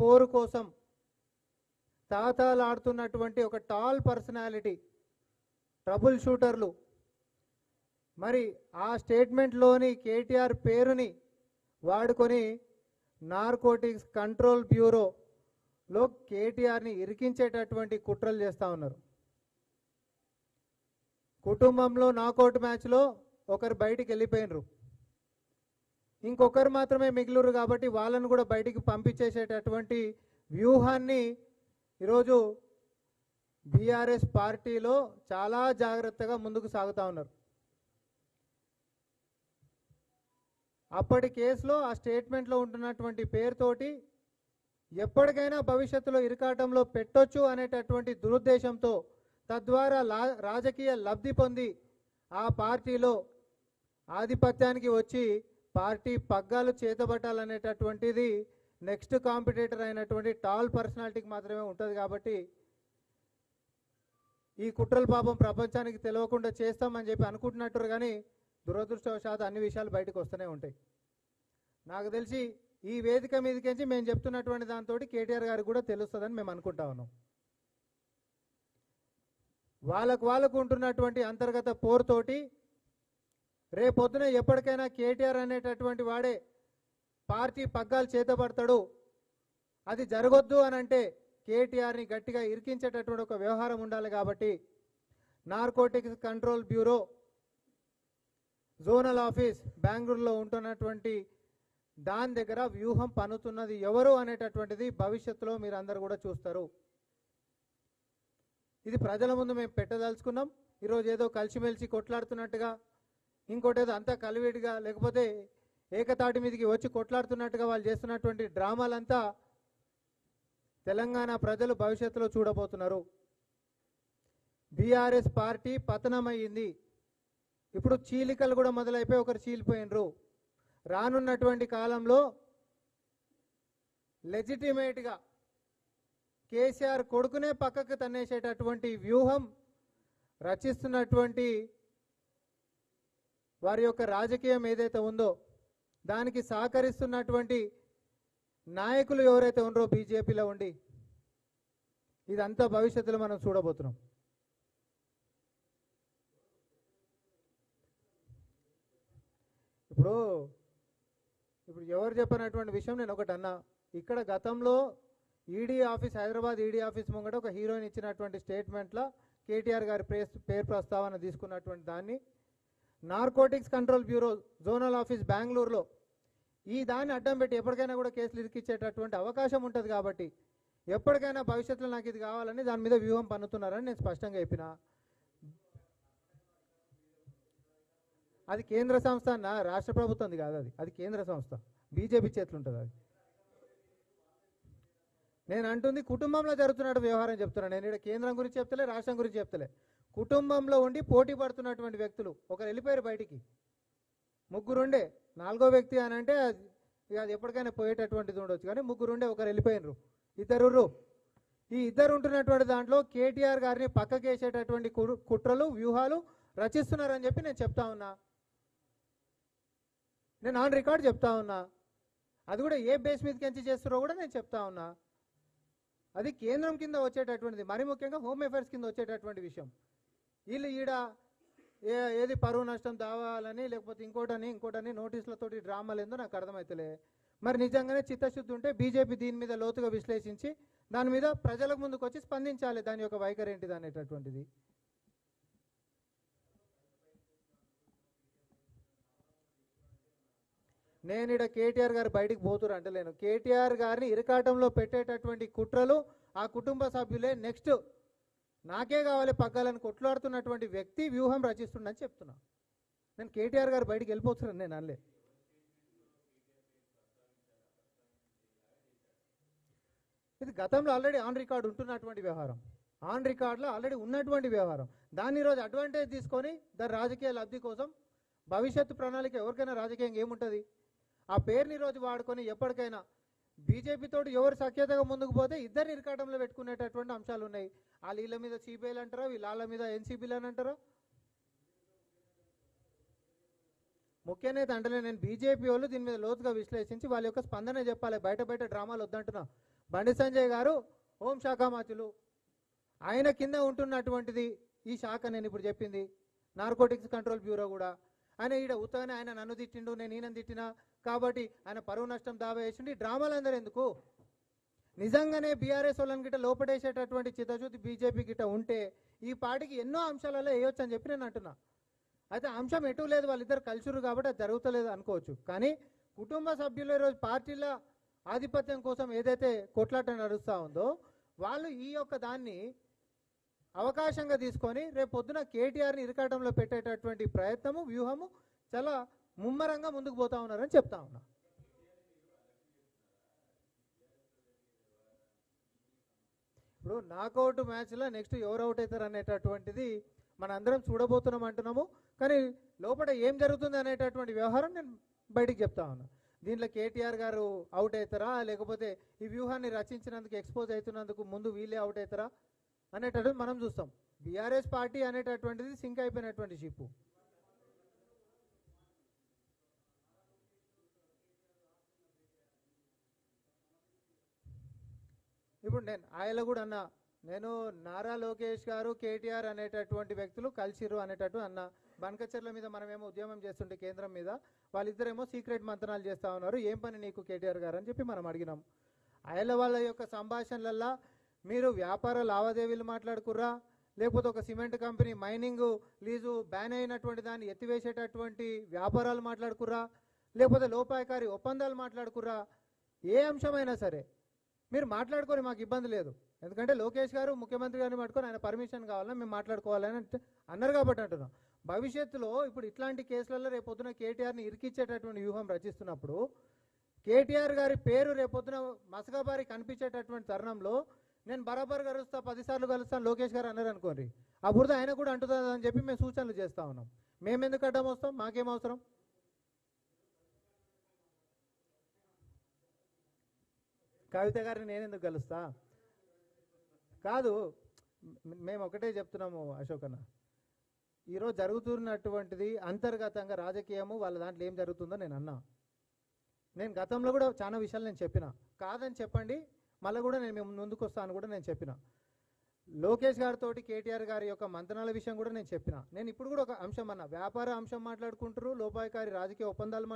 పోరు కోసం తాతాలాడుతున్నటువంటి ఒక టాల్ పర్సనాలిటీ, ట్రబుల్ షూటర్లు. మరి ఆ స్టేట్మెంట్లోని కేటీఆర్ పేరుని వాడుకొని నార్కోటిక్స్ కంట్రోల్ బ్యూరోలో కేటీఆర్ని ఇరికించేటటువంటి కుట్రలు చేస్తూ ఉన్నారు. కుటుంబంలో నాకౌట్ మ్యాచ్లో ఒకరు బయటికి వెళ్ళిపోయినరు, ఇంకొకరు మాత్రమే మిగిలిరు కాబట్టి వాళ్ళను కూడా బయటికి పంపించేసేటటువంటి వ్యూహాన్ని ఈరోజు బీఆర్ఎస్ పార్టీలో చాలా జాగ్రత్తగా ముందుకు సాగుతూ ఉన్నారు. అప్పటి కేసులో ఆ స్టేట్మెంట్లో ఉంటున్నటువంటి పేరుతోటి ఎప్పటికైనా భవిష్యత్తులో ఇరకాటంలో పెట్టొచ్చు అనేటటువంటి దురుద్దేశంతో, తద్వారా రాజకీయ లబ్ధి పొంది ఆ పార్టీలో ఆధిపత్యానికి వచ్చి పార్టీ పగ్గాలు చేతబట్టాలనేటటువంటిది నెక్స్ట్ కాంపిటేటర్ అయినటువంటి టాల్ పర్సనాలిటీకి మాత్రమే ఉంటుంది. కాబట్టి ఈ కుట్రల పాపం ప్రపంచానికి తెలియకుండా చేస్తామని చెప్పి అనుకుంటున్నట్టు, కానీ దురదృష్టవశాత్తు అన్ని విషయాలు బయటకు వస్తూనే ఉంటాయి. నాకు తెలిసి ఈ వేదిక మీదకించి మేము చెప్తున్నటువంటి దాంతో కేటీఆర్ గారికి కూడా తెలుస్తుందని మేము అనుకుంటా ఉన్నాం. వాళ్ళకు ఉంటున్నటువంటి అంతర్గత పోరుతోటి రేపొద్దున ఎప్పటికైనా కేటీఆర్ అనేటటువంటి వాడే పార్టీ పగ్గాలు చేతబడతాడు. అది జరగొద్దు అని అంటే కేటీఆర్ని గట్టిగా ఇరికించేటటువంటి ఒక వ్యవహారం ఉండాలి. కాబట్టి narcotics control bureau zonal office బెంగళూరులో ఉంటున్నటువంటి దాని దగ్గర వ్యూహం పన్నుతున్నది ఎవరు అనేటటువంటిది భవిష్యత్తులో మీరు అందరూ కూడా చూస్తారు. ఇది ప్రజల ముందు మేము పెట్టదలుచుకున్నాం. ఈరోజు ఏదో కలిసిమెలిసి కొట్లాడుతున్నట్టుగా, ఇంకోటి ఏదో అంతా కలివిడిగా, లేకపోతే ఏకతాటి మీదకి వచ్చి కొట్లాడుతున్నట్టుగా వాళ్ళు చేస్తున్నటువంటి డ్రామాలంతా తెలంగాణ ప్రజలు భవిష్యత్తులో చూడబోతున్నారు. బీఆర్ఎస్ పార్టీ పతనమయ్యింది. ఇప్పుడు చీలికలు కూడా మొదలైపోయి ఒకరు చీలిపోయినరు. రానున్నటువంటి కాలంలో లెజిటిమేట్గా కేసీఆర్ కొడుకునే పక్కకు తన్నేసేటటువంటి వ్యూహం రచిస్తున్నటువంటి వారి యొక్క రాజకీయం ఏదైతే ఉందో దానికి సహకరిస్తున్నటువంటి నాయకులు ఎవరైతే ఉన్నారో బీజేపీలో ఉండి, ఇదంతా భవిష్యత్తులో మనం చూడబోతున్నాం. ఇప్పుడు ఎవరు చెప్పినటువంటి విషయం నేను ఒకటి అన్నా. ఇక్కడ గతంలో ED office, Hyderabad ED office ముంగట ఒక హీరోయిన్ ఇచ్చినటువంటి స్టేట్మెంట్లో కేటీఆర్ గారి పేరు ప్రస్తావన తీసుకున్నటువంటి దాన్ని narcotics control bureau zonal office బెంగళూరులో ఈ దాన్ని అడ్డం పెట్టి ఎప్పటికైనా కూడా కేసులు ఇరికిచ్చేటటువంటి అవకాశం ఉంటుంది. కాబట్టి ఎప్పటికైనా భవిష్యత్తులో నాకు ఇది కావాలని దాని మీద వ్యూహం పన్నుతున్నారని నేను స్పష్టంగా చెప్పిన. అది కేంద్ర సంస్థ అన్న, రాష్ట్ర ప్రభుత్వంది కాదు. అది కేంద్ర సంస్థ, బీజేపీ చేతులు ఉంటుంది. అది నేను అంటుంది కుటుంబంలో జరుగుతున్నట్టు వ్యవహారం చెప్తున్నాను. నేను ఇక్కడ కేంద్రం గురించి చెప్తలే, రాష్ట్రం గురించి చెప్తలే. కుటుంబంలో ఉండి పోటీ పడుతున్నటువంటి వ్యక్తులు ఒకరు వెళ్ళిపోయారు బయటికి, ముగ్గురుండే, నాలుగో వ్యక్తి అని అంటే అది ఎప్పటికైనా పోయేటటువంటిది ఉండొచ్చు. కానీ ముగ్గురుండే ఒకరు వెళ్ళిపోయినరు, ఇద్దరు. ఈ ఇద్దరు ఉంటున్నటువంటి దాంట్లో కేటీఆర్ గారిని పక్కకేసేటటువంటి కుట్రలు వ్యూహాలు రచిస్తున్నారని చెప్పి నేను చెప్తా ఉన్నా. నేను ఆన్ రికార్డ్ చెప్తా ఉన్నా. అది కూడా ఏ బేస్ మీదకి చేస్తారో కూడా నేను చెప్తా ఉన్నా. అది కేంద్రం కింద వచ్చేటటువంటిది, మరి ముఖ్యంగా హోమ్ అఫైర్స్ కింద వచ్చేటటువంటి విషయం. వీళ్ళు ఈడ ఏది పరువు నష్టం దావాలని లేకపోతే ఇంకోటని నోటీసులతోటి డ్రామాలు ఏందో నాకు అర్థమవుతలే. మరి నిజంగానే చిత్తశుద్ధి ఉంటే బీజేపీ దీని మీద లోతుగా విశ్లేషించి దాని మీద ప్రజలకు ముందుకు వచ్చి స్పందించాలి, దాని యొక్క వైఖరి ఏంటిది అనేటటువంటిది. నేను ఇక్కడ కేటీఆర్ గారు బయటికి పోతురు అంటలేను. కేటీఆర్ గారిని ఇరకాటంలో పెట్టేటటువంటి కుట్రలు ఆ కుటుంబ సభ్యులే నెక్స్ట్ నాకే కావాలి పగ్గాలని కొట్లాడుతున్నటువంటి వ్యక్తి వ్యూహం రచిస్తుండని చెప్తున్నా. నేను కేటీఆర్ గారు బయటికి వెళ్ళిపోతున్నాను నేను అనలే. ఇది గతంలో ఆల్రెడీ ఆన్ రికార్డ్ ఉంటున్నటువంటి వ్యవహారం, ఆన్ రికార్డులో ఆల్రెడీ ఉన్నటువంటి వ్యవహారం. దాన్ని ఈరోజు అడ్వాంటేజ్ తీసుకొని దాని రాజకీయ లబ్ధి కోసం భవిష్యత్తు ప్రణాళిక ఎవరికైనా రాజకీయంగా ఏముంటుంది ఆ పేరుని ఈరోజు వాడుకొని ఎప్పటికైనా బీజేపీతో ఎవరు సఖ్యతగా ముందుకు పోతే ఇద్దరిని ఇరకాటంలో పెట్టుకునేటటువంటి అంశాలు ఉన్నాయి. ఆ వీళ్ళ మీద సిబిఐలు అంటారా, వీళ్ళ మీద ఎన్సీబీలు అని అంటారా. ముఖ్య నేత అంటలే, నేను బీజేపీ వాళ్ళు దీని మీద లోతుగా విశ్లేషించి వాళ్ళ యొక్క స్పందన చెప్పాలి. బయట డ్రామాలు వద్దంటున్నా. బండి సంజయ్ గారు హోంశాఖ మంత్రులు, ఆయన కింద ఉంటున్నటువంటిది ఈ శాఖ నేను ఇప్పుడు చెప్పింది నార్కోటిక్స్ కంట్రోల్ బ్యూరో కూడా. ఆయన ఈడ ఉత్తగానే ఆయన నన్ను తిట్టిండు, నేను ఈయన తిట్టినా కాబట్టి ఆయన పరువు నష్టం దావా వేసిండు. ఈ డ్రామాలు అందరూ ఎందుకు? నిజంగానే బీఆర్ఎస్ వాళ్ళని గిట్ట లోపడేసేటటువంటి చిత్తశుద్ధి బీజేపీ గిట్ట ఉంటే ఈ పార్టీకి ఎన్నో అంశాలలో వేయొచ్చు అని చెప్పి నేను అంటున్నా. అయితే అంశం ఎటు లేదు, వాళ్ళిద్దరు కలిసిరు కాబట్టి అది జరుగుతలేదు అనుకోవచ్చు. కానీ కుటుంబ సభ్యులు ఈరోజు పార్టీల ఆధిపత్యం కోసం ఏదైతే కొట్లాట నడుస్తూ ఉందో వాళ్ళు ఈ యొక్క దాన్ని అవకాశంగా తీసుకొని రేపు పొద్దున కేటీఆర్ని ఇరకాటంలో పెట్టేటటువంటి ప్రయత్నము వ్యూహము చాలా ముమ్మరంగా ముందుకు పోతా ఉన్నారని చెప్తా ఉన్నా. ఇప్పుడు నాకౌట్ మ్యాచ్లో నెక్స్ట్ ఎవరు అవుట్ అవుతారు అనేటటువంటిది మన అందరం చూడబోతున్నాం అంటున్నాము. కానీ లోపల ఏం జరుగుతుంది అనేటటువంటి వ్యవహారం నేను బయటికి చెప్తా ఉన్నా. దీంట్లో కేటీఆర్ గారు అవుట్ అవుతారా, లేకపోతే ఈ వ్యూహాన్ని రచించినందుకు ఎక్స్పోజ్ అవుతున్నందుకు ముందు వీళ్ళే అవుట్ అవుతారా అనేటటువంటి మనం చూస్తాం. బీఆర్ఎస్ పార్టీ అనేటటువంటిది సింక్ అయిపోయినటువంటి షిప్. ఇప్పుడు నేను ఆయన కూడా అన్నా, నేను నారా లోకేష్ గారు కేటీఆర్ అనేటటువంటి వ్యక్తులు కలిసిరు అనేటట్టు అన్న. బనకచర్ల మీద మనమేమో ఉద్యమం చేస్తుంటే కేంద్రం మీద, వాళ్ళిద్దరేమో సీక్రెట్ మంతనాలు చేస్తూ ఉన్నారు, ఏం పని నీకు కేటీఆర్ గారు అని చెప్పి మనం అడిగినాం. ఆయన వాళ్ళ యొక్క సంభాషణలల్లో మీరు వ్యాపార లావాదేవీలు మాట్లాడుకుర్రా, లేకపోతే ఒక cement company mining lease ban అయినటువంటి దాన్ని ఎత్తివేసేటటువంటి వ్యాపారాలు మాట్లాడుకుర్రా, లేకపోతే లోపాయకారి ఒప్పందాలు మాట్లాడుకుర్రా, ఏ అంశమైనా సరే మీరు మాట్లాడుకొని మాకు ఇబ్బంది లేదు. ఎందుకంటే లోకేష్ గారు ముఖ్యమంత్రి గారిని పట్టుకొని ఆయన పర్మిషన్ కావాలని మేము మాట్లాడుకోవాలని అన్నారు కాబట్టి అంటున్నాం. భవిష్యత్తులో ఇప్పుడు ఇట్లాంటి కేసులలో రేపొద్దున కేటీఆర్ని ఇరికిచ్చేటటువంటి వ్యూహం రచిస్తున్నప్పుడు కేటీఆర్ గారి పేరు రేపొద్దున మసకబారి కనిపించేటటువంటి తరుణంలో నేను బరాబర్ కలుస్తా 10 సార్లు కలుస్తాను లోకేష్ గారు అన్నారు అనుకోండి, ఆ బురద ఆయన కూడా అంటుతుంది అని చెప్పి మేము సూచనలు చేస్తూ ఉన్నాం. మేము ఎందుకు అడ్డం వస్తాం? మాకేం అవసరం? కవిత గారిని నేను ఎందుకు కలుస్తా? కాదు, మేము ఒకటే చెప్తున్నాము అశోక్ అన్న, ఈరోజు జరుగుతున్నటువంటిది అంతర్గతంగా రాజకీయము, వాళ్ళ దాంట్లో ఏం జరుగుతుందో నేను అన్నా. నేను గతంలో కూడా చాలా విషయాలు నేను చెప్పిన, కాదని చెప్పండి మళ్ళీ కూడా నేను మేము ముందుకు వస్తాను కూడా నేను చెప్పిన. లోకేష్ గారితో కేటీఆర్ గారి యొక్క మంతనాల విషయం కూడా నేను చెప్పిన. నేను ఇప్పుడు కూడా ఒక అంశం అన్నా, వ్యాపార అంశం మాట్లాడుకుంటారు, లోపాయకారి రాజకీయ ఒప్పందాలు